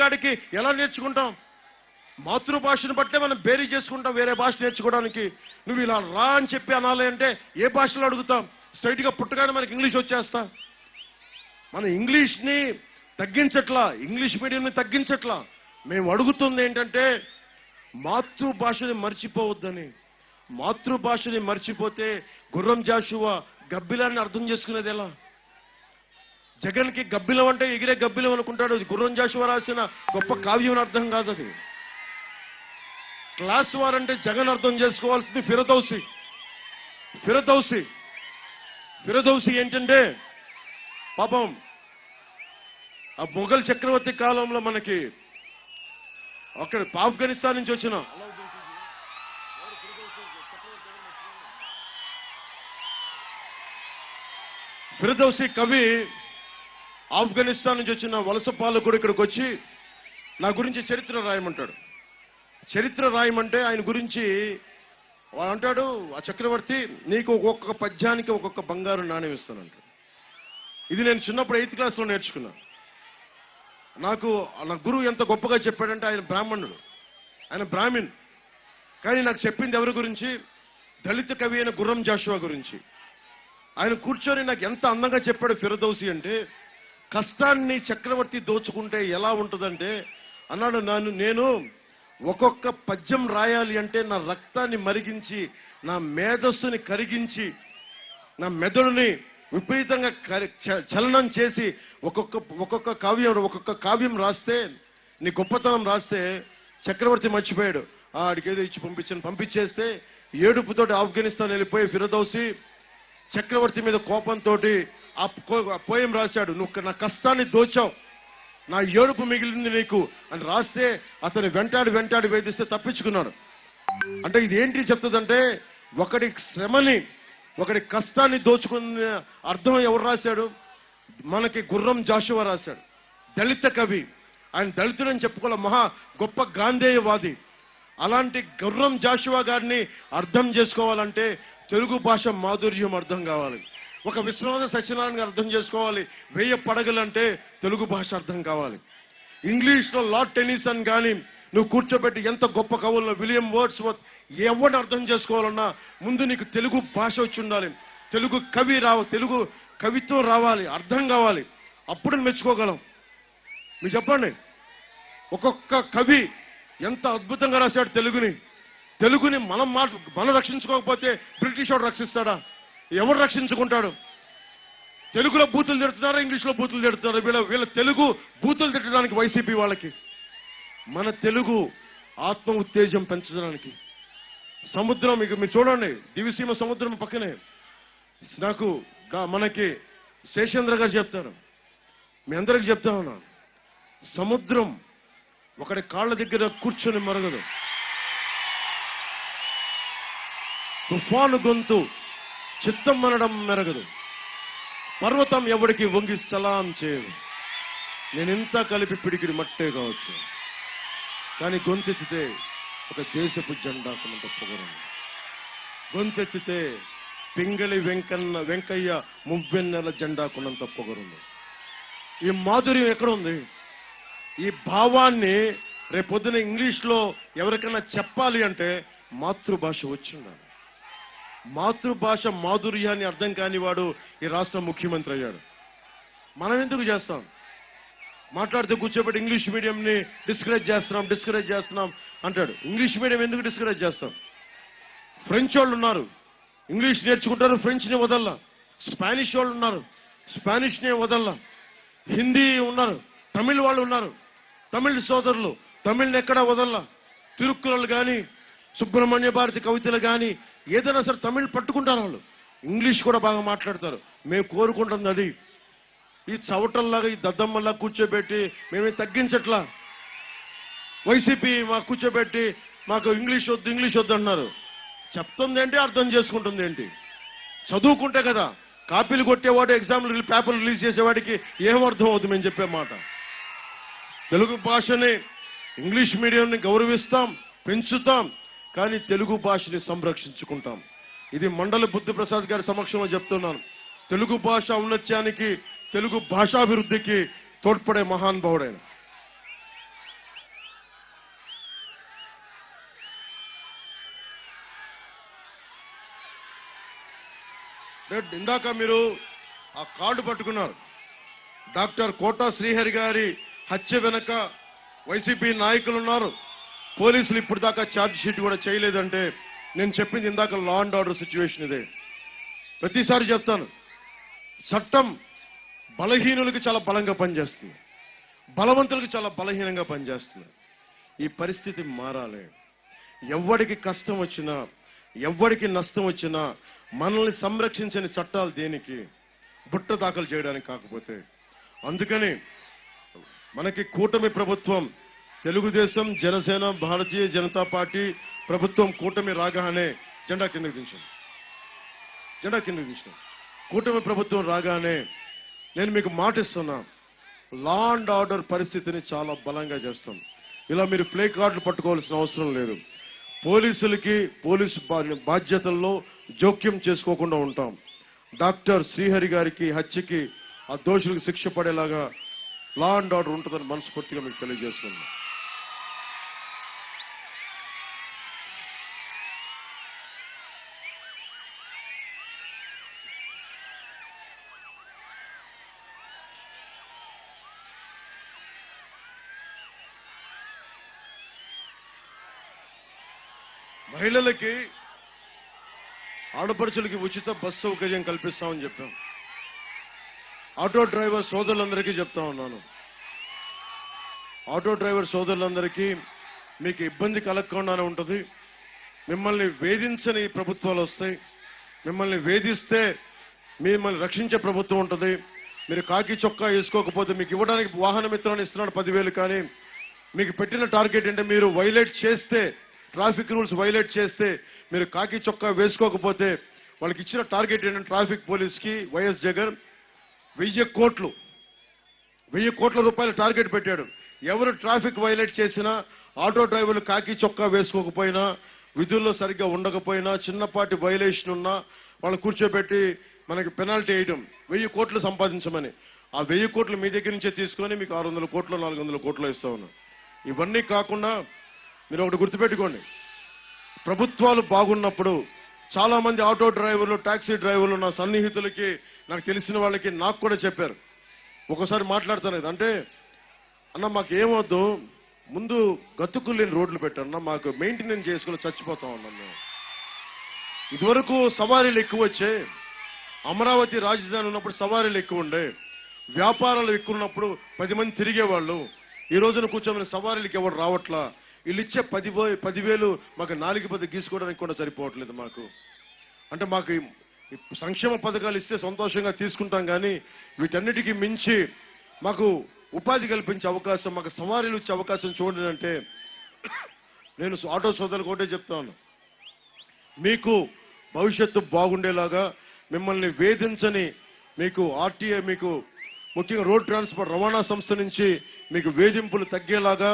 కాడికి ఎలా నేర్చుకుంటాం? మాతృభాషను బట్టే మనం బేరీ చేసుకుంటాం వేరే భాష నేర్చుకోవడానికి. నువ్వు ఇలా రా అని చెప్పి అనాలి అంటే ఏ భాషలో అడుగుతాం? స్ట్రైట్ గా పుట్టగానే మనకి ఇంగ్లీష్ వచ్చేస్తా? మన ఇంగ్లీష్ని తగ్గించట్లా, ఇంగ్లీష్ మీడియంని తగ్గించట్లా. మేము అడుగుతుంది ఏంటంటే మాతృభాషని మర్చిపోవద్దని. మాతృభాషని మర్చిపోతే గుర్రం జాషువా గబ్బిలాన్ని అర్థం చేసుకునేది ఎలా? జగన్కి గబ్బిలం అంటే ఎగిరే గబ్బిలం అనుకుంటాడు. గుర్రం జాషువా రాసిన గొప్ప కావ్యం అర్థం కాదు అది. క్లాస్ వార్ అంటే జగన్ అర్థం చేసుకోవాల్సింది ఫిరదౌసి. ఫిరదౌసి ఫిరదౌసి ఏంటంటే పాపం ఆ మొఘల్ చక్రవర్తి కాలంలో మనకి అక్కడ ఆఫ్ఘనిస్తాన్ నుంచి వచ్చిన ఫిరదౌసి కవి ఆఫ్ఘనిస్తాన్ నుంచి వచ్చిన వలస పాలకుడు ఇక్కడికి వచ్చి నా గురించి చరిత్ర రాయమంటాడు. చరిత్ర రాయమంటే ఆయన గురించి వాడు అంటాడు, ఆ చక్రవర్తి నీకు ఒక్కొక్క పద్యానికి ఒక్కొక్క బంగారు నాణ్యం ఇస్తానంటాడు. ఇది నేను చిన్నప్పుడు 8th క్లాస్లో నేర్చుకున్నా. నాకు నా గురువు ఎంత గొప్పగా చెప్పాడంటే ఆయన బ్రాహ్మణుడు, ఆయన బ్రాహ్మిన్. కానీ నాకు చెప్పింది ఎవరి గురించి? దళిత కవి అయిన గుర్రం జాషువా గురించి. ఆయన కూర్చొని నాకు ఎంత అందంగా చెప్పాడు ఫిరదౌసి అంటే, కష్టాన్ని చక్రవర్తి దోచుకుంటే ఎలా ఉంటుందంటే అన్నాడు, నేను ఒక్కొక్క పద్యం రాయాలి అంటే నా రక్తాన్ని మరిగించి నా మేధస్సుని కరిగించి నా మెదడుని విపరీతంగా చలనం చేసి ఒక్కొక్క కావ్యం రాస్తే, నీ గొప్పతనం రాస్తే చక్రవర్తి మర్చిపోయాడు. ఆడికేదో ఇచ్చి పంపించేస్తే ఏడుపుతోటి ఆఫ్ఘనిస్తాన్ వెళ్ళిపోయి ఫిరదౌసి చక్రవర్తి మీద కోపంతో ఆ పోయం రాశాడు. నువ్వు నా కష్టాన్ని దోచావు, నా ఏడుపు మిగిలింది నీకు అని రాస్తే అతను వెంటాడి వేధిస్తే తప్పించుకున్నాడు. అంటే ఇది ఏంటి చెప్తుందంటే, ఒకడి శ్రమని ఒకడి కష్టాన్ని దోచుకున్న అర్థం ఎవరు రాశాడు? మనకి గుర్రం జాషువా రాశాడు. దళిత కవి, ఆయన దళితుడని చెప్పుకోలే, మహా గొప్ప గాంధేయవాది. అలాంటి గుర్రం జాషువా గారిని అర్థం చేసుకోవాలంటే తెలుగు భాష మాధుర్యం అర్థం కావాలి. ఒక విశ్వనాథ సత్యనారాయణ గారు అర్థం చేసుకోవాలి. 1000 పడగలంటే తెలుగు భాష అర్థం కావాలి. ఇంగ్లీష్లో లార్డ్ టెన్నిసన్ కానీ నువ్వు కూర్చోబెట్టి ఎంత గొప్ప కవులను, విలియం వర్డ్స్వర్త్, ఎవరిని అర్థం చేసుకోవాలన్నా ముందు నీకు తెలుగు భాష వచ్చి ఉండాలి. తెలుగు కవిత్వం రావాలి, అర్థం కావాలి. అప్పుడు మెచ్చుకోగలం. మీరు చెప్పండి, ఒక్కొక్క కవి ఎంత అద్భుతంగా రాశాడు తెలుగుని మనం రక్షించుకోకపోతే బ్రిటిష్ వాడు రక్షిస్తాడా? ఎవరు రక్షించుకుంటాడు? తెలుగులో బూతులు తిడుతున్నారా, ఇంగ్లీష్లో బూతులు తిడుతున్నారా? వీళ్ళ తెలుగు బూతులు తిట్టడానికి వైసీపీ వాళ్ళకి. మన తెలుగు ఆత్మ ఉత్తేజం పెంచడానికి సముద్రం, ఇక మీరు చూడండి, దివిసీమ సముద్రం పక్కనే. నాకు మనకి శేషేంద్ర గారు చెప్తారు, మీ అందరికి చెప్తా ఉన్నా, సముద్రం ఒకడి కాళ్ళ దగ్గర కూర్చొని మరగదు. తుఫాను గొంతు చిత్తం మనడం మెరగదు. పర్వతం ఎవడికి వంగి సలాం చేయదు. నేనింత కలిపి పిడికిడి మట్టే కావచ్చు, కానీ గొంతెత్తితే ఒక దేశపు జెండాకున్నంత పొగరుంది. గొంతెత్తితే పింగళి వెంకయ్య మువ్వెన్నెల జెండాకున్నంత పొగరుంది. ఈ మాధుర్యం ఎక్కడుంది? ఈ భావాన్ని రేపొద్దున ఇంగ్లీష్లో ఎవరికైనా చెప్పాలి అంటే మాతృభాష వచ్చిండాలి. మాతృభాష మాధుర్యాన్ని అర్థం కాని వాడు ఈ రాష్ట్ర ముఖ్యమంత్రి అయ్యాడు. మనం ఎందుకు చేస్తాం? మాట్లాడితే కూర్చోబెట్టి ఇంగ్లీష్ మీడియంని డిస్కరేజ్ చేస్తున్నాం అంటాడు. ఇంగ్లీష్ మీడియం ఎందుకు డిస్కరేజ్ చేస్తాం? ఫ్రెంచ్ వాళ్ళు ఉన్నారు, ఇంగ్లీష్ నేర్చుకుంటారు, ఫ్రెంచ్ని వదల్లా. స్పానిష్ వాళ్ళు ఉన్నారు, స్పానిష్ని వదల్లా. హిందీ ఉన్నారు, తమిళ్ వాళ్ళు ఉన్నారు, తమిళ్ సోదరులు, తమిళ్ని ఎక్కడా వదల్లా. తిరుక్కురలు కానీ, సుబ్రహ్మణ్య భారతి కవితలు కానీ, ఏదైనా సరే తమిళ్ పట్టుకుంటారు వాళ్ళు. ఇంగ్లీష్ కూడా బాగా మాట్లాడతారు. మేము కోరుకుంటుంది అది. ఈ చవటల్లాగా, ఈ దద్దమ్మల్లా కూర్చోబెట్టి మేమే తగ్గించట్లా. వైసీపీ మాకు కూర్చోబెట్టి మాకు ఇంగ్లీష్ వద్దు అన్నారు. చెప్తుంది ఏంటి, అర్థం చేసుకుంటుంది ఏంటి? చదువుకుంటే కదా. కాపీలు కొట్టేవాడు, ఎగ్జామ్లు పేపర్లు రిలీజ్ చేసేవాడికి ఏమర్థం అవుతుంది మేము చెప్పే మాట? తెలుగు భాషని, ఇంగ్లీష్ మీడియంని గౌరవిస్తాం, పెంచుతాం, కానీ తెలుగు భాషని సంరక్షించుకుంటాం. ఇది మండలి బుద్ధిప్రసాద్ గారి సమక్షంలో చెప్తున్నాను. తెలుగు భాష ఔన్నత్యానికి, తెలుగు భాషాభివృద్ధికి తోడ్పడే మహానుభావుడైన ఇందాక మీరు ఆ కార్డు పట్టుకున్నారు. డాక్టర్ కోటా శ్రీహరి గారి హత్య వెనక వైసీపీ నాయకులు ఉన్నారు. పోలీసులు ఇప్పుడు దాకా ఛార్జ్ షీట్ కూడా చేయలేదంటే నేను చెప్పింది ఇందాక లా అండ్ ఆర్డర్ సిచ్యువేషన్ ఇదే. ప్రతిసారి చెప్తాను, చట్టం బలహీనులకి చాలా బలంగా పనిచేస్తుంది, బలవంతులకు చాలా బలహీనంగా పనిచేస్తుంది. ఈ పరిస్థితి మారాలి. ఎవ్వడికి కష్టం వచ్చినా, ఎవ్వడికి నష్టం వచ్చినా మనల్ని సంరక్షించని చట్టాలు దేనికి? బుట్ట దాఖలు చేయడానికి కాకపోతే. అందుకని మనకి కూటమి ప్రభుత్వం, తెలుగుదేశం, జనసేన, భారతీయ జనతా పార్టీ ప్రభుత్వం కూటమి రాగానే జెండా కిందకి దించాం. కూటమి ప్రభుత్వం రాగానే నేను మీకు మాటిస్తున్నా, లా అండ్ ఆర్డర్ పరిస్థితిని చాలా బలంగా చేస్తాం. ఇలా మీరు ప్లే కార్డులు పట్టుకోవాల్సిన అవసరం లేదు. పోలీసులకి పోలీసు బాధ్యతల్లో జోక్యం చేసుకోకుండా ఉంటాం. డాక్టర్ శ్రీహరి గారికి హత్యకి ఆ దోషులకు శిక్ష పడేలాగా లా అండ్ ఆర్డర్ ఉంటుందని మనస్ఫూర్తిగా మీకు తెలియజేస్తున్నాను. మహిళలకి, ఆడపడుచులకి ఉచిత బస్సు సౌకర్యం కల్పిస్తామని చెప్పాం. ఆటో డ్రైవర్ సోదరులందరికీ చెప్తా ఉన్నాను, ఆటో డ్రైవర్ సోదరులందరికీ మీకు ఇబ్బంది కలగకుండానే ఉంటుంది. మిమ్మల్ని వేధించని ప్రభుత్వాలు వస్తాయి. మిమ్మల్ని వేధిస్తే మిమ్మల్ని రక్షించే ప్రభుత్వం ఉంటుంది. మీరు కాకి చొక్కా వేసుకోకపోతే మీకు ఇవ్వడానికి వాహన మిత్రాన్ని ఇస్తున్నాడు 10,000. కానీ మీకు పెట్టిన టార్గెట్ అంటే మీరు వైలేట్ చేస్తే, ట్రాఫిక్ రూల్స్ వైలేట్ చేస్తే, మీరు కాకి చొక్కా వేసుకోకపోతే వాళ్ళకి ఇచ్చిన టార్గెట్ ఏంటంటే ట్రాఫిక్ పోలీస్కి వైఎస్ జగన్ 1,000 కోట్ల రూపాయల టార్గెట్ పెట్టాడు. ఎవరు ట్రాఫిక్ వైలేట్ చేసినా, ఆటో డ్రైవర్లు కాకి చొక్కా వేసుకోకపోయినా, విధుల్లో సరిగ్గా ఉండకపోయినా, చిన్నపాటి వైలేషన్ ఉన్నా వాళ్ళు కూర్చోబెట్టి మనకి పెనాల్టీ వేయడం, 1,000 కోట్లు సంపాదించమని. ఆ 1,000 కోట్లు మీ దగ్గర నుంచే తీసుకొని మీకు 600 కోట్లు 400 కోట్లు ఇస్తా ఉన్నాం. ఇవన్నీ కాకుండా మీరు ఒకటి గుర్తుపెట్టుకోండి, ప్రభుత్వాలు బాగున్నప్పుడు చాలా మంది ఆటో డ్రైవర్లు, టాక్సీ డ్రైవర్లు, నా సన్నిహితులకి, నాకు తెలిసిన వాళ్ళకి, నాకు కూడా చెప్పారు. ఒకసారి మాట్లాడతాను ఇది అంటే, అన్న మాకు ఏమొద్దు, ముందు గతుకులు లేని రోడ్లు పెట్టారన్న, మాకు మెయింటెనెన్స్ చేసుకుని చచ్చిపోతాం అన్నాం మేము. ఇదివరకు సవారీలు ఎక్కువ వచ్చాయి. అమరావతి రాజధాని ఉన్నప్పుడు సవారీలు ఎక్కువ ఉండే, వ్యాపారాలు ఎక్కువ ఉన్నప్పుడు 10 మంది తిరిగేవాళ్ళు. ఈ రోజున కూర్చోమని సవారీలకి ఎవరు రావట్లా. వీళ్ళు ఇచ్చే 10,000 మాకు 4 పది గీసుకోవడానికి కూడా సరిపోవట్లేదు మాకు. అంటే మాకు సంక్షేమ పథకాలు ఇస్తే సంతోషంగా తీసుకుంటాం, కానీ వీటన్నిటికీ మించి మాకు ఉపాధి కల్పించే అవకాశం, మాకు సవారీలు ఇచ్చే అవకాశం చూడండి అంటే, నేను ఆటో సోదరులకు ఒకటే చెప్తాను, మీకు భవిష్యత్తు బాగుండేలాగా, మిమ్మల్ని వేధించని, మీకు ఆర్టీఏ, మీకు ముఖ్యంగా రోడ్ ట్రాన్స్పోర్ట్ రవాణా సంస్థ నుంచి మీకు వేధింపులు తగ్గేలాగా,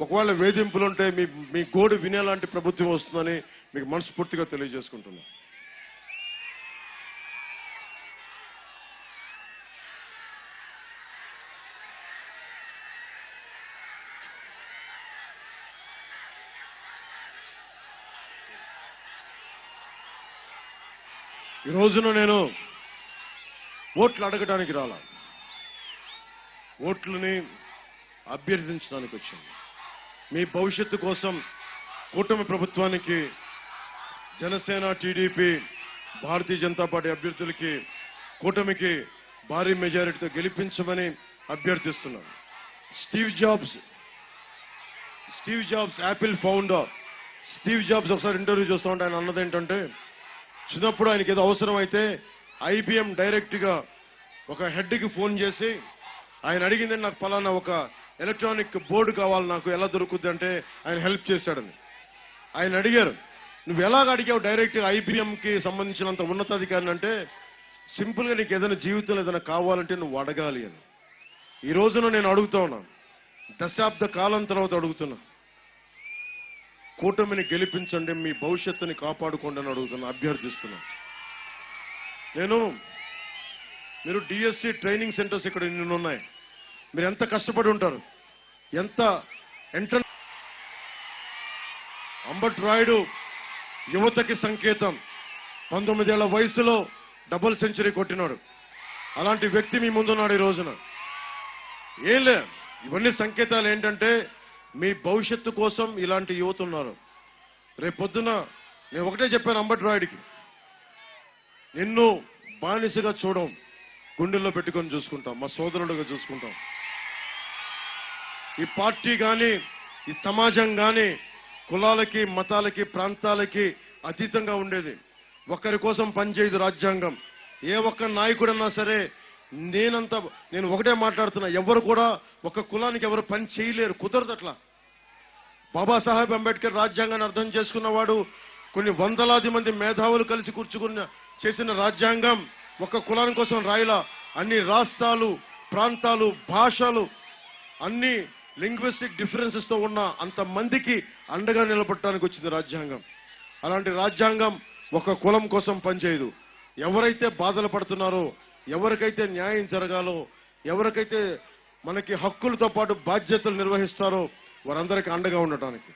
ఒకవేళ వేధింపులు ఉంటే మీ గోడు వినేలాంటి ప్రభుత్వం వస్తుందని మీకు మనస్ఫూర్తిగా తెలియజేసుకుంటున్నాను. ఈ రోజున నేను ఓట్లు అడగడానికి రాలా, ఓట్లని అభ్యర్థించడానికి వచ్చాను. మీ భవిష్యత్తు కోసం కూటమి ప్రభుత్వానికి, జనసేన, టీడీపీ, భారతీయ జనతా పార్టీ అభ్యర్థులకి, కూటమికి భారీ మెజారిటీతో గెలిపించమని అభ్యర్థిస్తున్నాను. Steve jobs Apple founder Steve jobs ఒకసారి ఇంటర్వ్యూ చూస్తూ ఉంటే ఆయన అన్నది ఏంటంటే, చిన్నప్పుడు ఆయనకి ఏదో అవసరం అయితే IBM డైరెక్ట్ గా ఒక హెడ్కి ఫోన్ చేసి ఆయన అడిగింది, నాకు పలానా ఒక ఎలక్ట్రానిక్ బోర్డు కావాలి, నాకు ఎలా దొరుకుద్ది అంటే ఆయన హెల్ప్ చేశాడని. ఆయన అడిగారు, నువ్వు ఎలాగ అడిగావు డైరెక్ట్ IBMకి సంబంధించినంత ఉన్నతాధికారిని అంటే, సింపుల్ గా నీకు ఏదైనా జీవితంలో ఏదైనా కావాలంటే నువ్వు అడగాలి అని. ఈ రోజున నేను అడుగుతా ఉన్నా, దశాబ్ద కాలం తర్వాత అడుగుతున్నా, కూటమిని గెలిపించండి, మీ భవిష్యత్తుని కాపాడుకోండి అని అడుగుతున్నా, అభ్యర్థిస్తున్నా. మీరు DSC ట్రైనింగ్ సెంటర్స్ ఇక్కడ ఇన్ని ఉన్నాయి, మీరు ఎంత కష్టపడి ఉంటారు, ఎంత అంబట్ రాయుడు యువతకి సంకేతం. 19 ఏళ్ల వయసులో డబుల్ సెంచరీ కొట్టినాడు. అలాంటి వ్యక్తి మీ ముందున్నాడు ఈ రోజున. ఏం లే, ఇవన్నీ సంకేతాలు ఏంటంటే మీ భవిష్యత్తు కోసం ఇలాంటి యువత ఉన్నారు. రేపొద్దున నేను ఒకటే చెప్పాను అంబటి రాయుడికి, నిన్ను బానిసగా చూడం, గుండెల్లో పెట్టుకొని చూసుకుంటాం, మా సోదరుడుగా చూసుకుంటాం. ఈ పార్టీ గాని ఈ సమాజం గాని కులాలకి మతాలకి ప్రాంతాలకి అతీతంగా ఉండేది. ఒకరి కోసం పనిచేయదు రాజ్యాంగం. ఏ ఒక్క నాయకుడన్నా సరే నేను ఒకటే మాట్లాడుతున్నా, ఎవరు కూడా ఒక కులానికి ఎవరు పని చేయలేరు, కుదరదు అట్లా. బాబాసాహెబ్ అంబేద్కర్ రాజ్యాంగాన్ని అర్థం చేసుకున్నవాడు, కొన్ని వందలాది మంది మేధావులు కలిసి కూర్చుకున్న చేసిన రాజ్యాంగం ఒక కులాని కోసం రాయలా. అన్ని రాష్ట్రాలు, ప్రాంతాలు, భాషలు, అన్ని లింగ్విస్టిక్ డిఫరెన్సెస్ తో ఉన్న అంతమందికి అండగా నిలబడటానికి వచ్చింది రాజ్యాంగం. అలాంటి రాజ్యాంగం ఒక కులం కోసం పనిచేయదు. ఎవరైతే బాధలు పడుతున్నారో, ఎవరికైతే న్యాయం జరగాలో, ఎవరికైతే మనకి హక్కులతో పాటు బాధ్యతలు నిర్వహిస్తారో వారందరికీ అండగా ఉండటానికి.